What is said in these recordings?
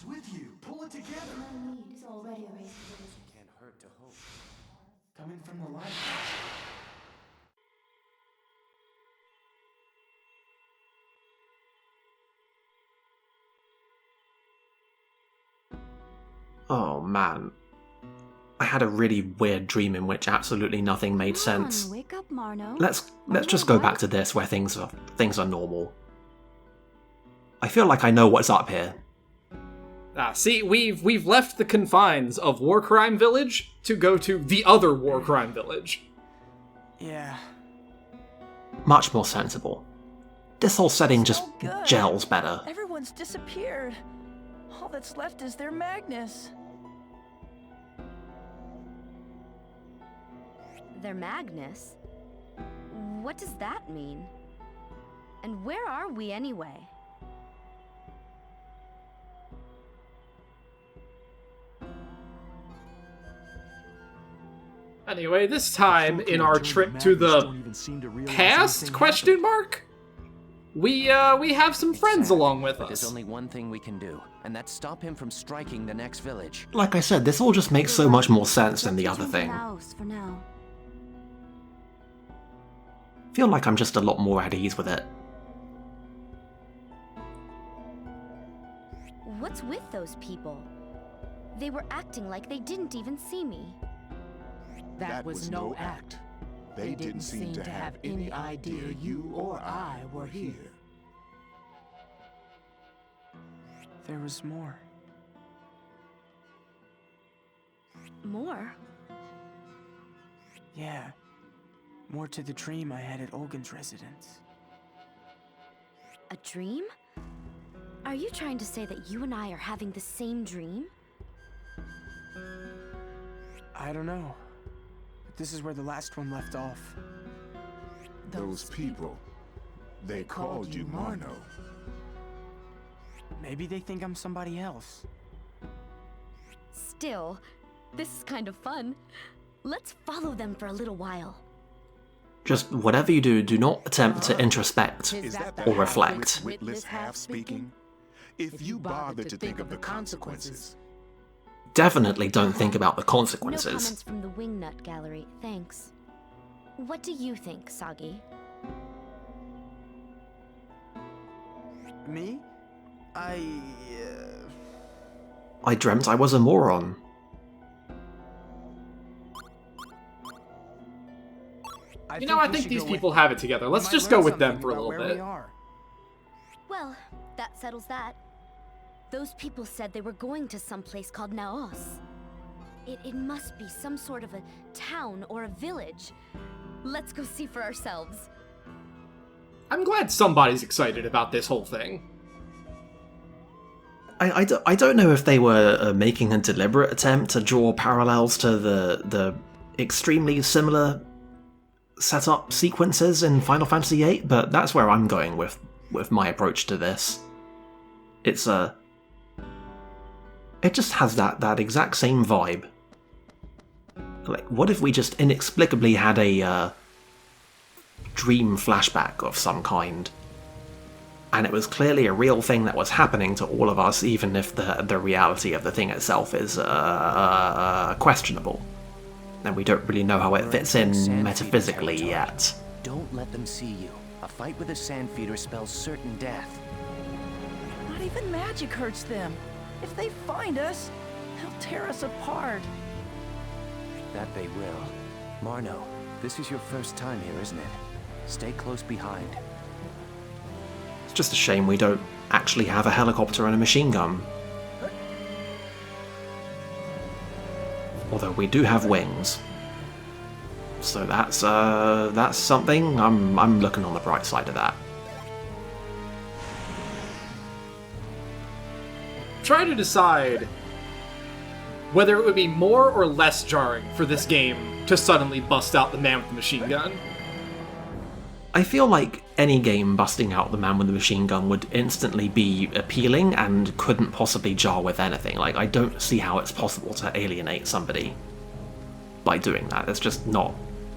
with you. Pull it together. My need is already erased. Can't hurt to hope. Coming from the light. Oh man. I had a really weird dream in which absolutely nothing made sense. Wake up, Marno. Let's just go back to this where things are normal. I feel like I know what's up here. See, we've left the confines of War Crime Village to go to the other War Crime Village. Yeah. Much more sensible. This whole setting just good. gels better. Everyone's disappeared. All that's left is their Magnus. Their Magnus? What does that mean? And where are we anyway? Anyway, this time in our trip to the past, question mark? We have some friends along with But there's us. only one thing we can do, and that's stop him from striking the next village. Like I said, this all just makes so much more sense than the other thing. For now. Feel like I'm just a lot more at ease with it. What's with those people? They were acting like they didn't even see me. That was no act. They didn't seem to have any idea you or I were here. There was more. More? Yeah. More to the dream I had at Olgan's residence. A dream? Are you trying to say that you and I are having the same dream? I don't know. But this is where the last one left off. Those people, they called you Marno. Maybe they think I'm somebody else. Still, this is kind of fun. Let's follow them for a little while. Just whatever you do, do not attempt to introspect Is that or the reflect. witless half speaking? If you bother to think of the consequences, Definitely don't think about the No consequences. comments from the Wingnut Gallery, thanks. What do you think, Sagi? Me? I dreamt I was a moron. I think these people have it together. Let's just go with them for a little bit. Well, that settles that. Those people said they were going to some place called Naos. It must be some sort of a town or a village. Let's go see for ourselves. I'm glad somebody's excited about this whole thing. I don't know if they were making a deliberate attempt to draw parallels to the extremely similar setup sequences in Final Fantasy VIII, but that's where I'm going with my approach to this. It just has that exact same vibe. Like, what if we just inexplicably had a dream flashback of some kind? And it was clearly a real thing that was happening to all of us, even if the reality of the thing itself is questionable. And we don't really know how it fits in Sandfeeder metaphysically territory. yet. Don't let them see you. A fight with a Sandfeeder spells certain death. Not even magic hurts them. If they find us, they'll tear us apart. That they will. Marno, this is your first time here, isn't it? Stay close behind. It's just a shame we don't actually have a helicopter and a machine gun. Although we do have wings. So that's something. I'm looking on the bright side of that. Try to decide whether it would be more or less jarring for this game to suddenly bust out the man with the machine gun. I feel like any game busting out the man with the machine gun would instantly be appealing and couldn't possibly jar with anything. Like, I don't see how it's possible to alienate somebody by doing that. It's just not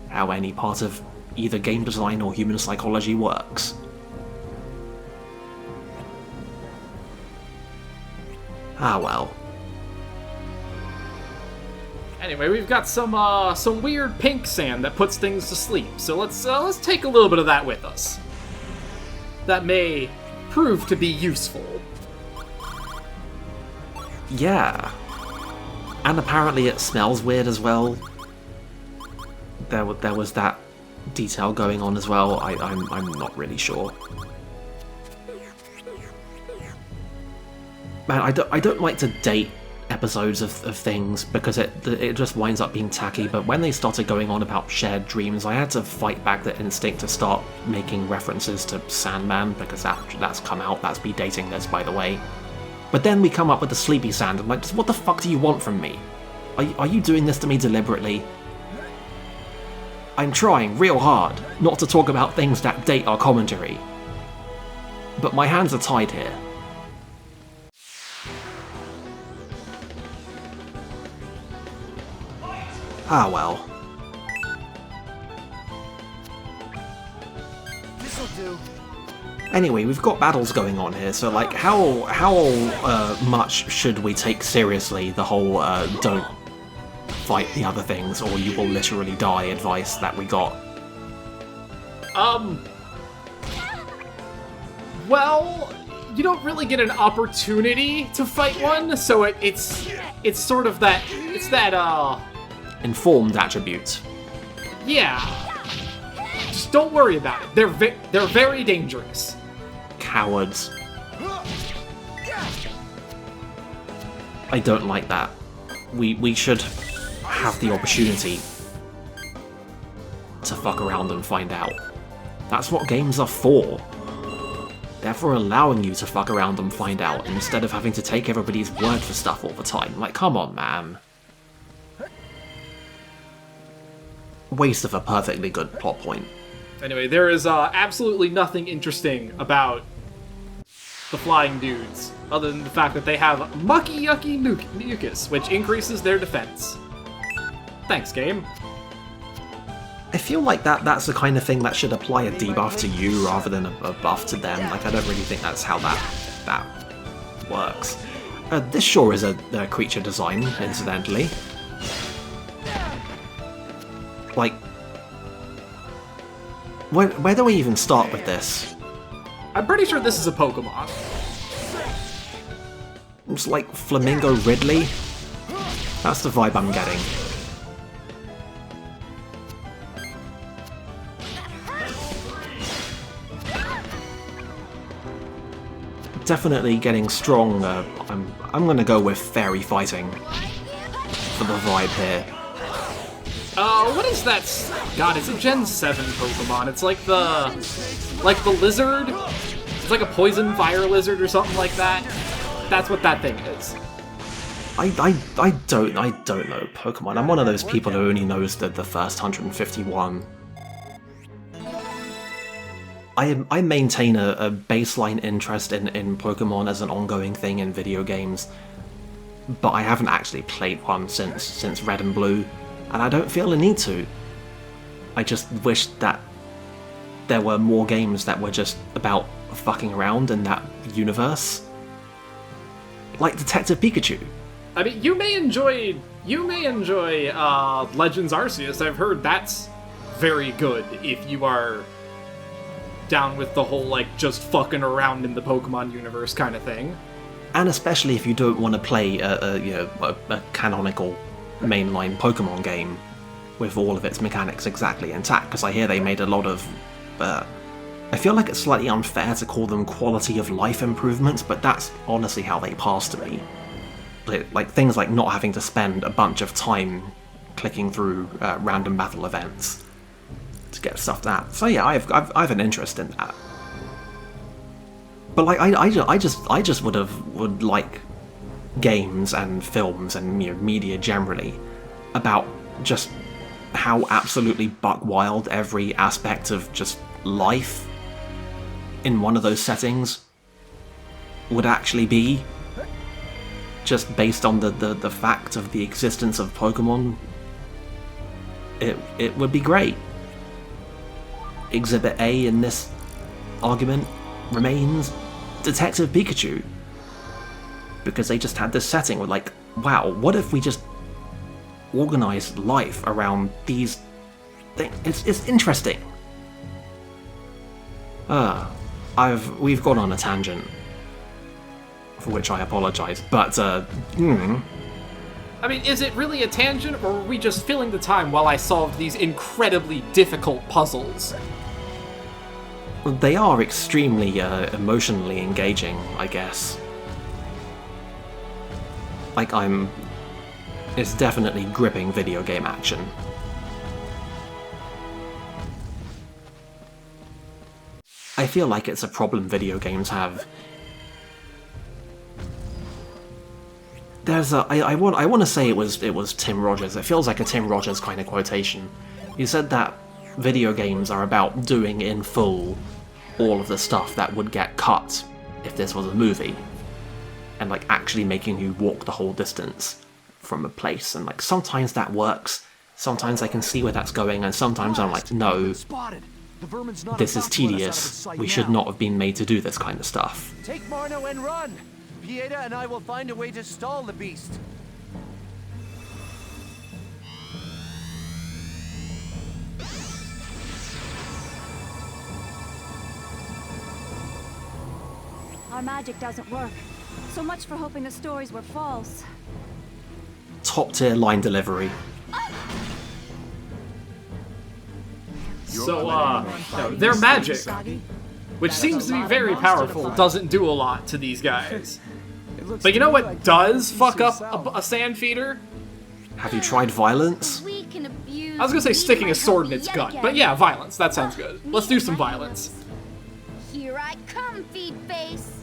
how any part of either game design or human psychology works. Ah well. Anyway, we've got some weird pink sand that puts things to sleep. So let's take a little bit of that with us. That may prove to be useful. Yeah. And apparently it smells weird as well. There was that detail going on as well. I'm not really sure. Man, I don't like to date episodes of things because it just winds up being tacky, but when they started going on about shared dreams, I had to fight back the instinct to start making references to Sandman, because that's come out, that's me dating this, by the way. But then we come up with the sleepy sand, and like, what the fuck do you want from me? Are you doing this to me deliberately? I'm trying real hard not to talk about things that date our commentary, but my hands are tied here. Ah well. This'll do. Anyway, we've got battles going on here, so like, how much should we take seriously the whole don't fight the other things or you will literally die advice that we got? Well, you don't really get an opportunity to fight one, so it's sort of that, Informed attributes. yeah. Just don't worry about it. They're very dangerous. Cowards. I don't like that. We should have the opportunity to fuck around and find out. That's what games are for. They're for allowing you to fuck around and find out, instead of having to take everybody's word for stuff all the time. Like, come on, man. Waste of a perfectly good plot point. Anyway, there is absolutely nothing interesting about the flying dudes, other than the fact that they have mucky yucky mucus, which increases their defense. Thanks, game. I feel like that's the kind of thing that should apply a debuff to you rather than a buff to them. Like, I don't really think that's how that works. This sure is a creature design, incidentally. Like, where do we even start with this? I'm pretty sure this is a Pokemon. It's like Flamingo Ridley. That's the vibe I'm getting. Definitely getting strong. I'm gonna go with fairy fighting for the vibe here. What is that? God, it's a Gen 7 Pokemon. It's like the lizard. It's like a poison fire lizard or something like that. That's what that thing is. I don't know Pokemon. I'm one of those people who only knows the first 151. I maintain a baseline interest in Pokemon as an ongoing thing in video games, but I haven't actually played one since Red and Blue, and I don't feel a need to. I just wish that there were more games that were just about fucking around in that universe. Like Detective Pikachu. I mean, you may enjoy Legends Arceus. I've heard that's very good if you are down with the whole, like, just fucking around in the Pokemon universe kind of thing. And especially if you don't want to play a canonical mainline Pokemon game with all of its mechanics exactly intact, because I hear they made a lot of... I feel like it's slightly unfair to call them quality of life improvements, but that's honestly how they pass to me. Like things like not having to spend a bunch of time clicking through random battle events to get stuff that. So yeah, I've an interest in that. But like I just would like games and films and media generally about just how absolutely buck wild every aspect of just life in one of those settings would actually be, just based on the fact of the existence of Pokemon. It would be great. Exhibit A in this argument remains Detective Pikachu. because they just had this setting where, like, wow, what if we just organized life around these things? It's interesting. We've gone on a tangent, for which I apologize, but, I mean, is it really a tangent, or were we just filling the time while I solved these incredibly difficult puzzles? They are extremely emotionally engaging, I guess. Like, it's definitely gripping video game action. I feel like it's a problem video games have. There's I want to say it was Tim Rogers. It feels like a Tim Rogers kind of quotation. He said that video games are about doing in full all of the stuff that would get cut if this was a movie, and like actually making you walk the whole distance from a place. And like sometimes that works, sometimes I can see where that's going, and sometimes I'm like, no, this is tedious. We should not have been made to do this kind of stuff. Take Marno and run! Pieta and I will find a way to stall the beast. Our magic doesn't work. So much for hoping the stories were false. Top tier line delivery. So, their magic, which seems to be very powerful, doesn't do a lot to these guys. But you know what does fuck up a Sandfeeder? Have you tried violence? We can abuse. I was gonna say sticking a sword in its gut, but yeah, violence. That sounds good. Let's do some violence. Here I come, feed face.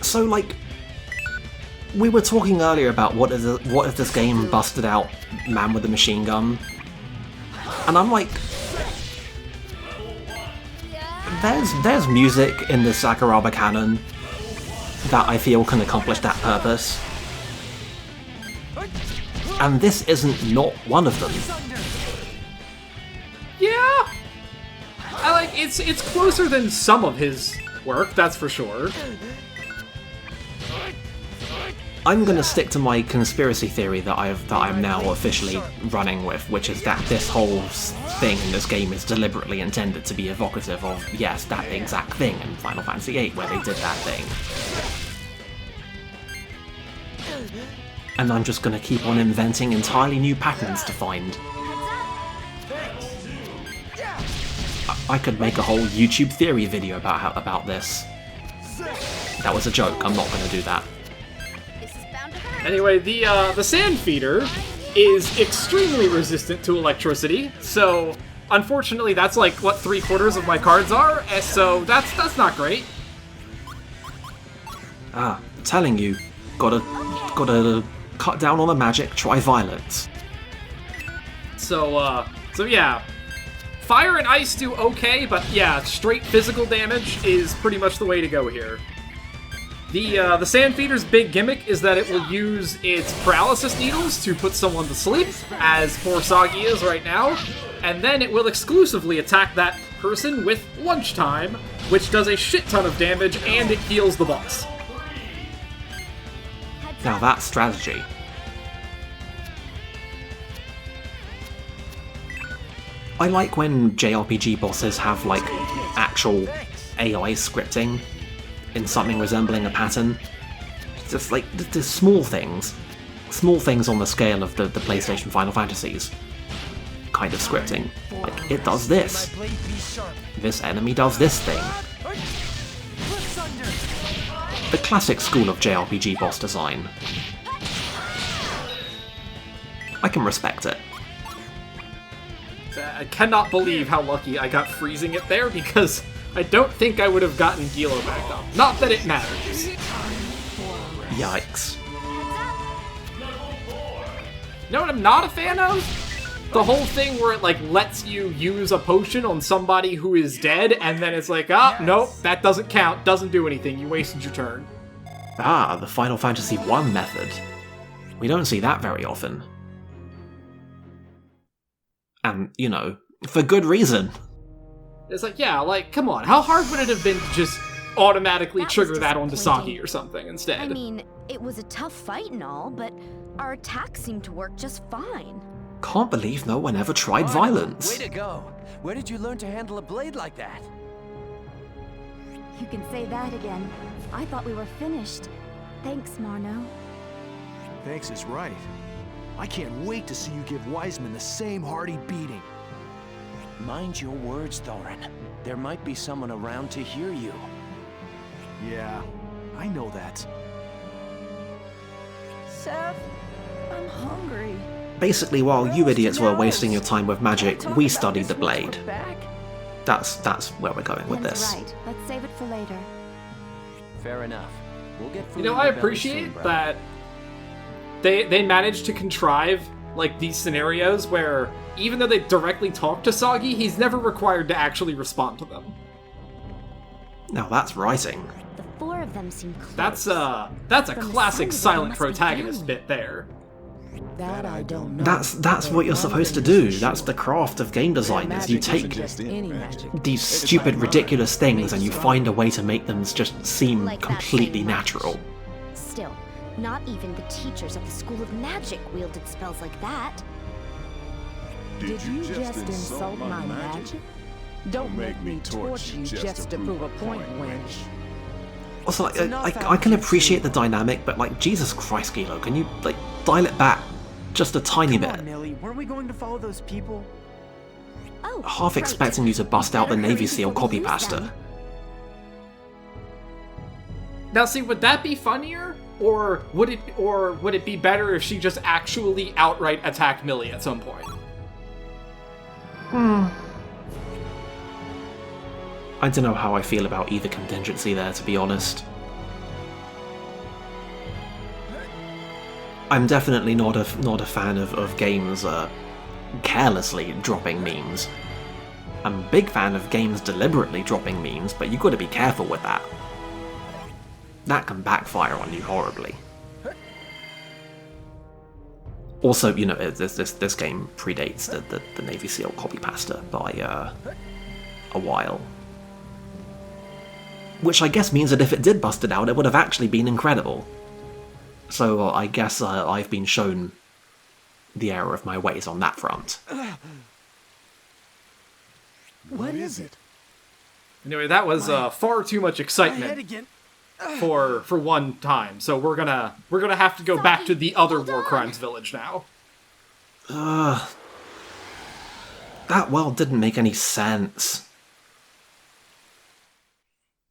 So, like, we were talking earlier about what if this game busted out Man with the Machine Gun, and I'm like, there's music in the Sakuraba canon that I feel can accomplish that purpose, and this isn't not one of them. Yeah, I like it's closer than some of his work, that's for sure. I'm gonna stick to my conspiracy theory that I'm now officially running with, which is that this whole thing in this game is deliberately intended to be evocative of, yes, that exact thing in Final Fantasy VIII, where they did that thing. And I'm just gonna keep on inventing entirely new patterns to find. I could make a whole YouTube theory video about this. That was a joke, I'm not gonna do that. Anyway, the Sandfeeder is extremely resistant to electricity, so unfortunately that's like what 3/4 of my cards are, so that's not great. Telling you, gotta cut down on the magic, try violence. So yeah. Fire and ice do okay, but yeah, straight physical damage is pretty much the way to go here. The Sandfeeder's big gimmick is that it will use its paralysis needles to put someone to sleep, as poor Soggy is right now, and then it will exclusively attack that person with lunchtime, which does a shit ton of damage, and it heals the boss. Now that's strategy. I like when JRPG bosses have, like, actual AI scripting in something resembling a pattern. Just, like, the small things. Small things on the scale of the PlayStation Final Fantasies. Kind of scripting. Like, it does this. This enemy does this thing. The classic school of JRPG boss design. I can respect it. I cannot believe how lucky I got freezing it there, because I don't think I would have gotten Gilo back up. Not that it matters. Yikes. You know what I'm not a fan of? The whole thing where it, like, lets you use a potion on somebody who is dead, and then it's like, ah, nope, that doesn't count, doesn't do anything, you wasted your turn. Ah, the Final Fantasy I method. We don't see that very often. And, you know, for good reason. It's like, yeah, like, come on, how hard would it have been to just automatically That was trigger that onto disappointing. Saki or something instead? I mean, it was a tough fight and all, but our attacks seemed to work just fine. Can't believe no one ever tried Marno, violence. Way to go. Where did you learn to handle a blade like that? You can say that again. I thought we were finished. Thanks, Marno. Thanks is right. I can't wait to see you give Wiseman the same hearty beating. Mind your words, Thorin. There might be someone around to hear you. Yeah, I know that. Seth, I'm hungry. Basically, while Where you else to idiots were go? wasting your time with magic, Talk we about studied the this once blade. we're back. That's where we're going with Len's this. right. Let's save it for later. Fair enough. We'll get food You know, in I your belly appreciate soon, brother. that they managed to contrive, like, these scenarios where, even though they directly talk to Sagi, he's never required to actually respond to them. Now that's writing. The four of them seem close. That's a From the classic sound of it, it silent must be protagonist family. bit there. That I don't know. That's what you're supposed to do. That's the craft of game design, is you take any magic. these stupid, ridiculous things and you find a way to make them just seem Like that completely same match. natural. Still, not even the teachers at the School of Magic wielded spells like that. Did you just insult my magic? Don't make me torch you just to prove a point, wench. Also, like, enough, I can Alex. appreciate the dynamic, but like, Jesus Christ, Gilo, can you like dial it back just a tiny bit? Nelly, weren't we going to follow those people? Oh, Half right. expecting you to bust out the Better Navy hurry SEAL before we copy lose pasta. them. Now, see, would that be funnier, or would it be better if she just actually outright attacked Millie at some point? I don't know how I feel about either contingency there, to be honest. I'm definitely not a fan of games carelessly dropping memes. I'm a big fan of games deliberately dropping memes, but you got to be careful with that. That can backfire on you horribly. Also, you know, this game predates the Navy SEAL copy pasta by a while. Which I guess means that if it did bust it out, it would have actually been incredible. So I guess I've been shown the error of my ways on that front. What is it? Anyway, that was far too much excitement again. for one time. So we're gonna have to go back to the other War Crimes village now. That well didn't make any sense.